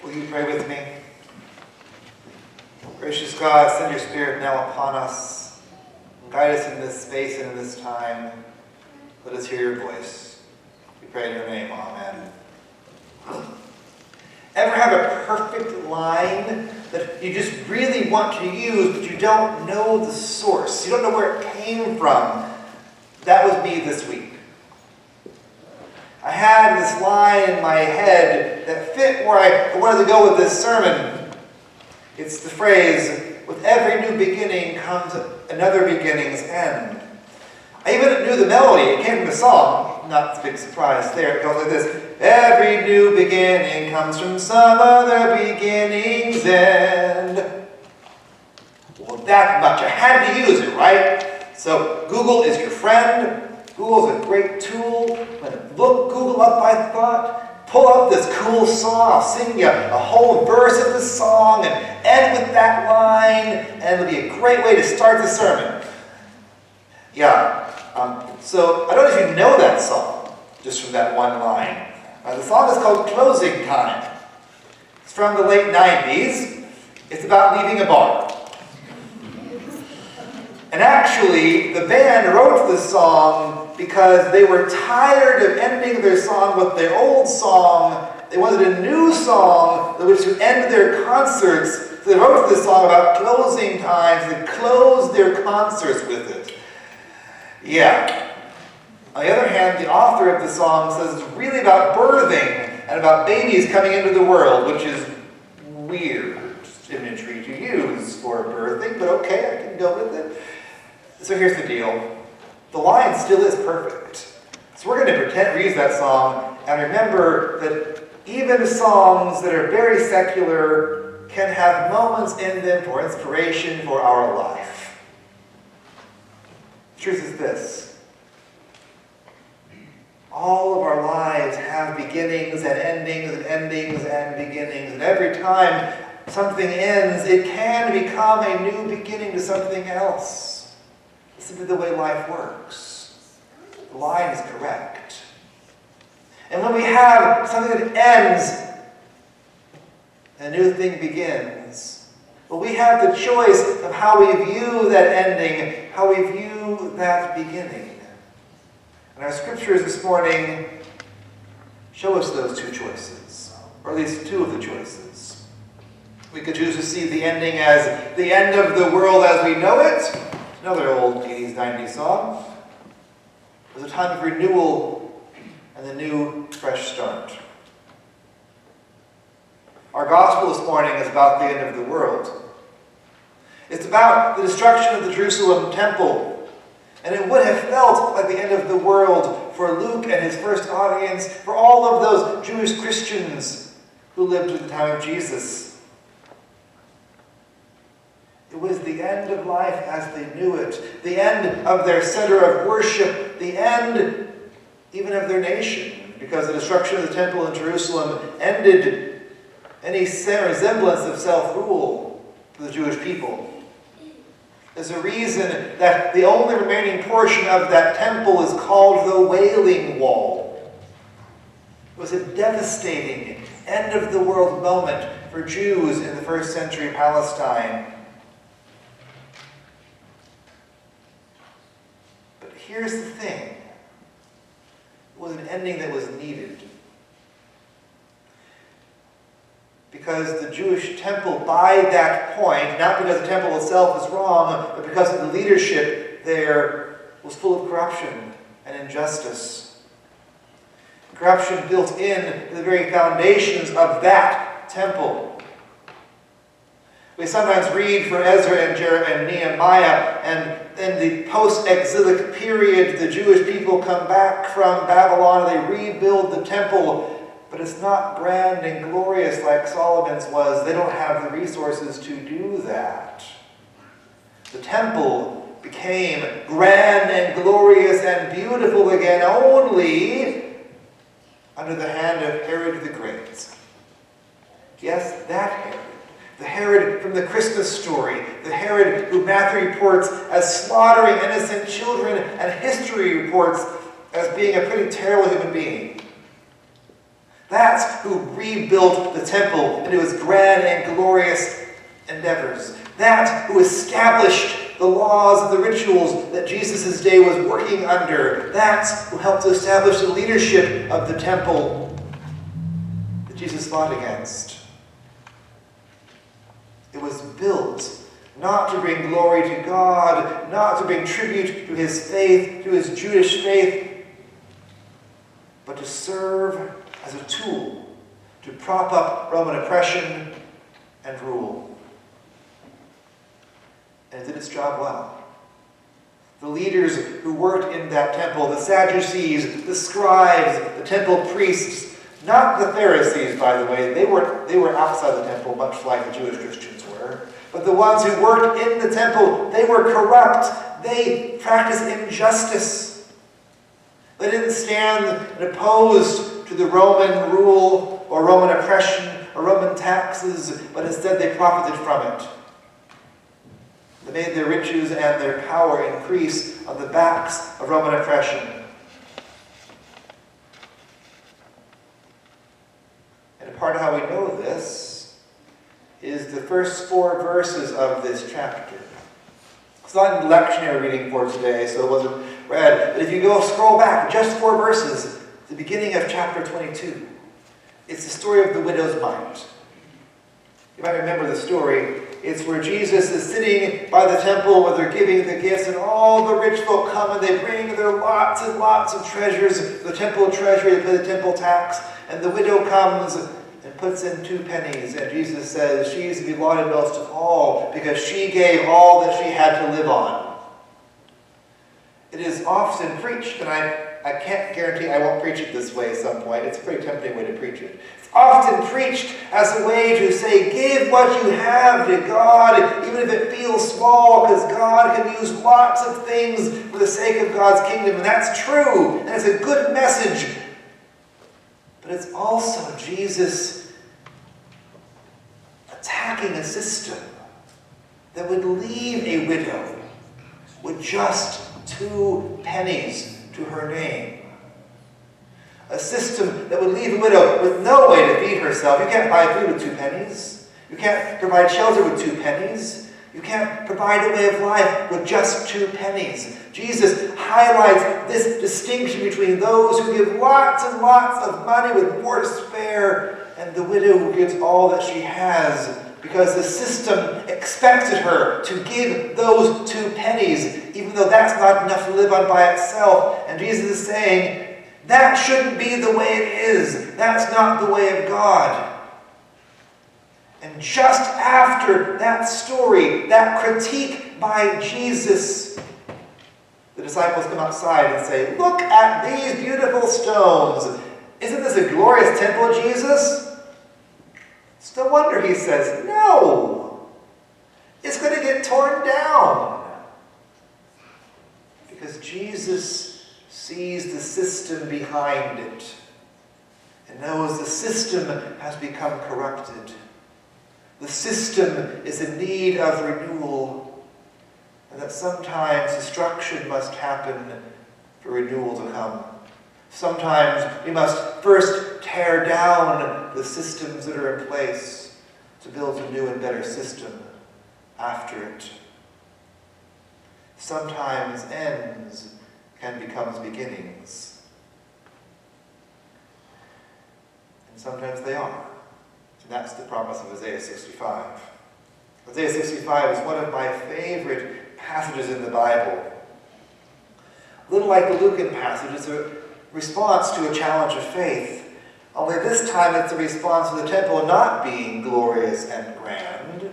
Will you pray with me? Gracious God, send your Spirit now upon us. Guide us in this space and in this time. Let us hear your voice. We pray in your name. Amen. Ever have a perfect line that you just really want to use, but you don't know the source? You don't know where it came from? That was me this week. I had this line in my head that fit where I wanted to go with this sermon. It's the phrase, with every new beginning comes another beginning's end. I even knew the melody. It came from the song. Not a big surprise there. It goes like this. Every new beginning comes from some other beginning's end. Well, that much. I had to use it, right? So Google is your friend. Google's a great tool. When I look Google up, I thought, pull up this cool song. I'll sing you a whole verse of the song and end with that line, and it'll be a great way to start the sermon. Yeah. So I don't know if you know that song, just from that one line. The song is called Closing Time. It's from the late 90s. It's about leaving a bar. And actually, the band wrote the song because they were tired of ending their song with their old song. They wanted a new song that was to end their concerts. So they wrote this song about closing times and closed their concerts with it. Yeah. On the other hand, the author of the song says it's really about birthing and about babies coming into the world, which is weird imagery to use for birthing, but okay, I can go with it. So here's the deal. The line still is perfect. So we're going to pretend we use that song and remember that even songs that are very secular can have moments in them for inspiration for our life. The truth is this. All of our lives have beginnings and endings and endings and beginnings. And every time something ends, it can become a new beginning to something else. It's simply the way life works. The line is correct. And when we have something that ends, a new thing begins. Well, we have the choice of how we view that ending, how we view that beginning. And our scriptures this morning show us those two choices, or at least two of the choices. We could choose to see the ending as the end of the world as we know it. Another old 80s, 90s song. It was a time of renewal and a new, fresh start. Our gospel this morning is about the end of the world. It's about the destruction of the Jerusalem temple. And it would have felt like the end of the world for Luke and his first audience, for all of those Jewish Christians who lived at the time of Jesus. It was the end of life as they knew it, the end of their center of worship, the end even of their nation, because the destruction of the temple in Jerusalem ended any resemblance of self-rule for the Jewish people. There's a reason that the only remaining portion of that temple is called the Wailing Wall. It was a devastating end-of-the-world moment for Jews in the first century Palestine. But here's the thing. It was an ending that was needed. Because the Jewish temple, by that point, not because the temple itself is wrong, but because the leadership there was full of corruption and injustice. Corruption built in the very foundations of that temple. We sometimes read for Ezra and Nehemiah, and in the post-exilic period, the Jewish people come back from Babylon, they rebuild the temple. But it's not grand and glorious like Solomon's was. They don't have the resources to do that. The temple became grand and glorious and beautiful again only under the hand of Herod the Great. Yes, that Herod. The Herod from the Christmas story. The Herod who Matthew reports as slaughtering innocent children and history reports as being a pretty terrible human being. That That's who rebuilt the temple into its grand and glorious endeavors. That's who established the laws and the rituals that Jesus' day was working under. That's who helped to establish the leadership of the temple that Jesus fought against. It was built not to bring glory to God, not to bring tribute to his faith, to his Jewish faith, but to serve as a tool to prop up Roman oppression and rule. And it did its job well. The leaders who worked in that temple, the Sadducees, the scribes, the temple priests, not the Pharisees, by the way, they were outside the temple, much like the Jewish Christians were. But the ones who worked in the temple, they were corrupt. They practiced injustice. They didn't stand and opposed to the Roman rule or Roman oppression or Roman taxes, but instead they profited from it. They made their riches and their power increase on the backs of Roman oppression. And a part of how we know this is the first 4 verses of this chapter. It's not a lectionary reading for today, so it wasn't read. But if you go scroll back just 4 verses, the beginning of chapter 22, it's the story of the widow's mite. You might remember the story. It's where Jesus is sitting by the temple where they're giving the gifts, and all the rich folk come and they bring their lots and lots of treasures, the temple treasury, they pay the temple tax, and the widow comes and puts in 2 pennies, and Jesus says she's to be lauded most of all because she gave all that she had to live on. It is often preached, and I can't guarantee I won't preach it this way at some point. It's a pretty tempting way to preach it. It's often preached as a way to say, give what you have to God, even if it feels small, because God can use lots of things for the sake of God's kingdom. And that's true, and it's a good message. But it's also Jesus attacking a system that would leave a widow with just 2 pennies to her name. A system that would leave a widow with no way to feed herself. You can't buy food with 2 pennies. You can't provide shelter with 2 pennies. You can't provide a way of life with just 2 pennies. Jesus highlights this distinction between those who give lots and lots of money with more to spare and the widow who gives all that she has, because the system expected her to give those 2 pennies, even though that's not enough to live on by itself. And Jesus is saying, that shouldn't be the way it is. That's not the way of God. And just after that story, that critique by Jesus, the disciples come outside and say, look at these beautiful stones. Isn't this a glorious temple, Jesus? It's no wonder he says, no. It's going to get torn down. Because Jesus sees the system behind it and knows the system has become corrupted. The system is in need of renewal, and that sometimes destruction must happen for renewal to come. Sometimes we must first tear down the systems that are in place to build a new and better system after it. Sometimes ends can become beginnings. And sometimes they are. And that's the promise of Isaiah 65. Isaiah 65 is one of my favorite passages in the Bible. A little like the Lucan passage, it's a response to a challenge of faith. Only this time it's a response to the temple not being glorious and grand.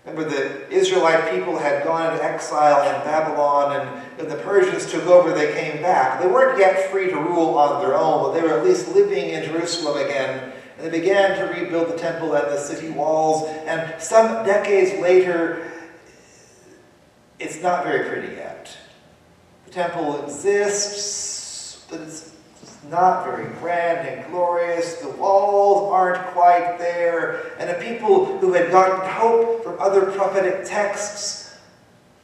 Remember, the Israelite people had gone into exile in Babylon, and when the Persians took over, they came back. They weren't yet free to rule on their own, but they were at least living in Jerusalem again. And they began to rebuild the temple and the city walls. And some decades later, it's not very pretty yet. The temple exists, but it's not very grand and glorious. The walls aren't quite there. And the people who had gotten hope from other prophetic texts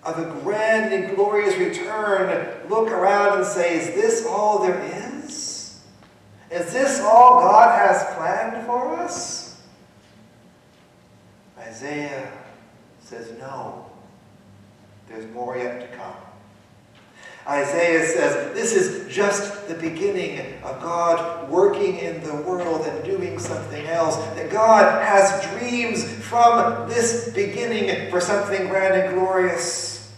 of a grand and glorious return look around and say, is this all there is? Is this all God has planned for us? Isaiah says no. There's more yet to come. Isaiah says this is just the beginning of God working in the world and doing something else. That God has dreams from this beginning for something grand and glorious.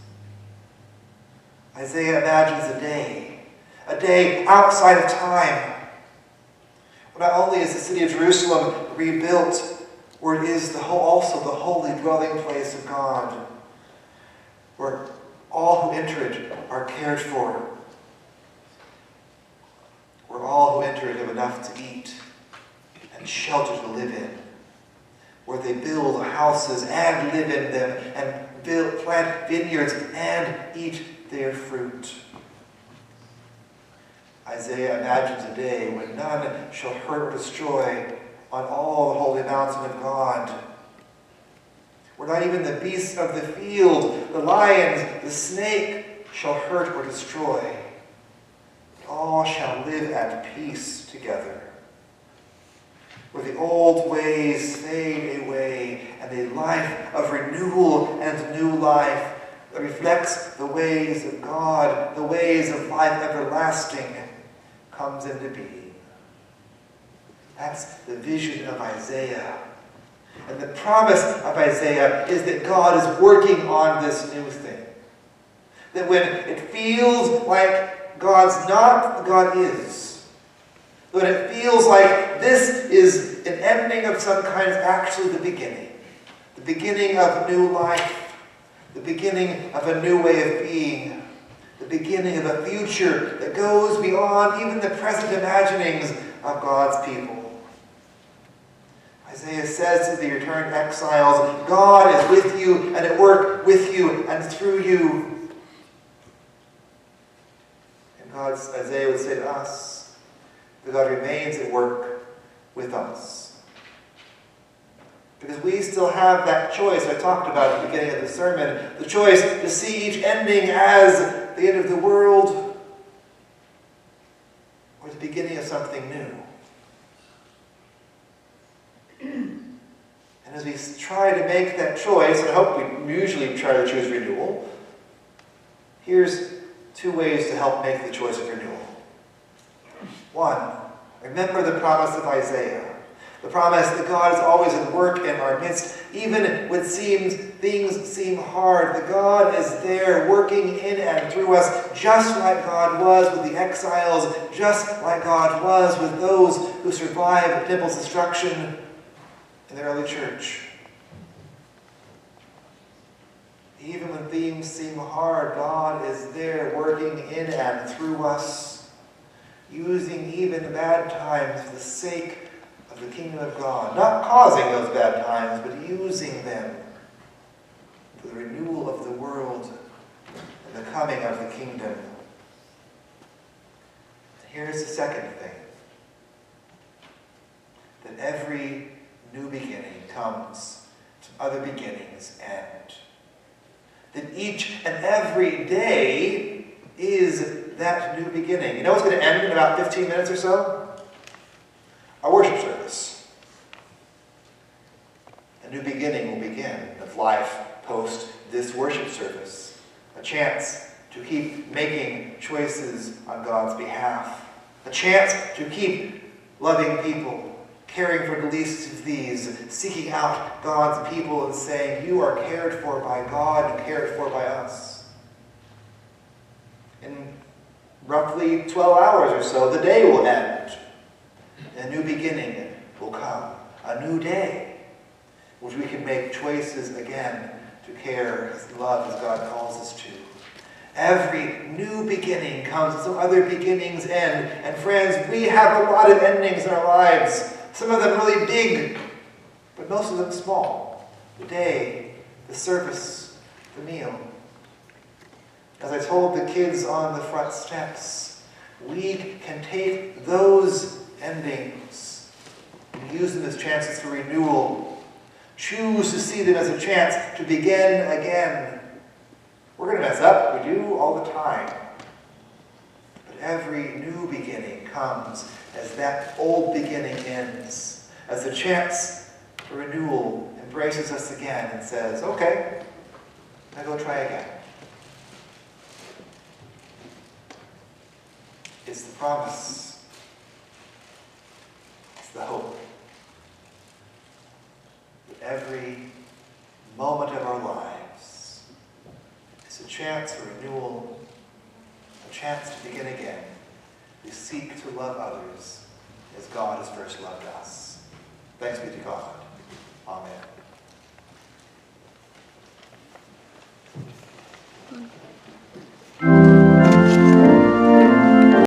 Isaiah imagines a day outside of time. Not only is the city of Jerusalem rebuilt, where it is also the holy dwelling place of God, where all who enter it are cared for, where all who enter it have enough to eat and shelter to live in, where they build houses and live in them, and plant vineyards and eat their fruit. Isaiah imagines a day when none shall hurt or destroy on all the holy mountain of God, where not even the beasts of the field, the lions, the snake, shall hurt or destroy. All shall live at peace together, where the old ways fade away, and a life of renewal and new life that reflects the ways of God, the ways of life everlasting, comes into being. That's the vision of Isaiah. And the promise of Isaiah is that God is working on this new thing. That when it feels like God's not, God is. When it feels like this is an ending of some kind, it's actually the beginning. The beginning of new life. The beginning of a new way of being. The beginning of a future that goes beyond even the present imaginings of God's people. Isaiah says to the returned exiles, God is with you and at work with you and through you. And Isaiah would say to us that God remains at work with us. Because we still have that choice I talked about at the beginning of the sermon, the choice to see each ending as the end of the world or the beginning of something new. And as we try to make that choice, and I hope we usually try to choose renewal, here's two ways to help make the choice of renewal. One, remember the promise of Isaiah. The promise that God is always at work in our midst, even when things seem hard. That God is there working in and through us, just like God was with the exiles, just like God was with those who survived the temple's destruction in the early church. Even when things seem hard, God is there working in and through us, using even bad times for the sake of the kingdom of God. Not causing those bad times, but using them for the renewal of the world and the coming of the kingdom. Here's the second thing. That every new beginning comes to other beginnings end. That each and every day is that new beginning. You know what's going to end in about 15 minutes or so? Our worship service. A new beginning will begin of life post this worship service. A chance to keep making choices on God's behalf. A chance to keep loving people, caring for the least of these, seeking out God's people and saying, you are cared for by God and cared for by us. In roughly 12 hours or so, the day will end. A new beginning will come. A new day, which we can make choices again to care and love as God calls us to. Every new beginning comes, so other beginnings end. And friends, we have a lot of endings in our lives. Some of them really big, but most of them small. The day, the service, the meal. As I told the kids on the front steps, we can take those endings and use them as chances for renewal. Choose to see them as a chance to begin again. We're going to mess up. We do all the time. But every new beginning comes as that old beginning ends, as the chance for renewal embraces us again and says, okay, now go try again. It's the promise. It's the hope. That every moment of our lives is a chance for renewal, a chance to begin again. We seek to love others as God has first loved us. Thanks be to God. Amen.